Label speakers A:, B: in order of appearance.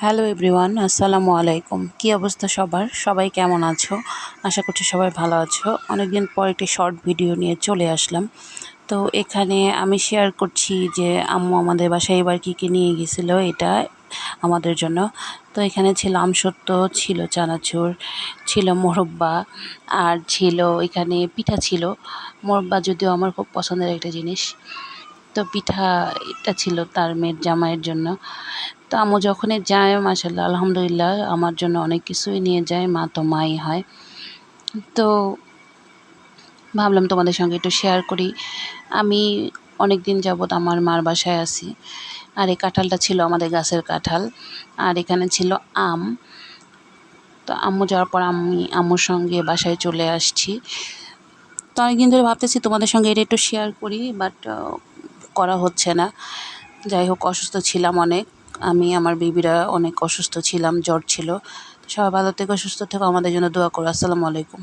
A: Hello everyone, আসসালামু আলাইকুম। কী অবস্থা সবার? সবাই কেমন আছো? আশা করছি সবাই ভালো আছো। অনেকদিন পর একটি শর্ট ভিডিও নিয়ে চলে আসলাম। তো এখানে আমি শেয়ার করছি যে আম্মু আমাদের বাসায় এবার কী নিয়ে গেছিলো এটা আমাদের জন্য। তো এখানে ছিল আমসত্ত্ব, ছিল চানাচুর, ছিল মোরব্বা, আর ছিল এখানে পিঠা ছিল। মোরব্বা যদিও আমার খুব পছন্দের একটা জিনিস। তো পিঠা এটা ছিল তার মেয়ের জামাইয়ের জন্য। তো আম্মু যখনই যায় মাশাআল্লাহ আলহামদুলিল্লাহ আমার জন্য অনেক কিছুই নিয়ে যায়, মা তো মাই হয়। তো ভাবলাম তোমাদের সঙ্গে একটু শেয়ার করি। আমি অনেক দিন যাবৎ আমার মার বাসায় আছি। আর এই কাঁঠালটা ছিল আমাদের গাছের কাঁঠাল। আর এখানে ছিল আম। তো আম্মু যাওয়ার পর আমি আম্মুর সঙ্গে বাসায় চলে আসছি। তো অনেকদিন ধরে ভাবতেছি তোমাদের সঙ্গে এটা একটু শেয়ার করি, বাট করা হচ্ছে না। যাই হোক, অসুস্থ ছিলাম অনেক। আমি আমার বেবিরা অনেক অসুস্থ ছিলাম, জ্বর ছিল। তো সবাই ভালো থেকো, সুস্থ থেকো, আমাদের জন্য দোয়া করো। আসসালামু আলাইকুম।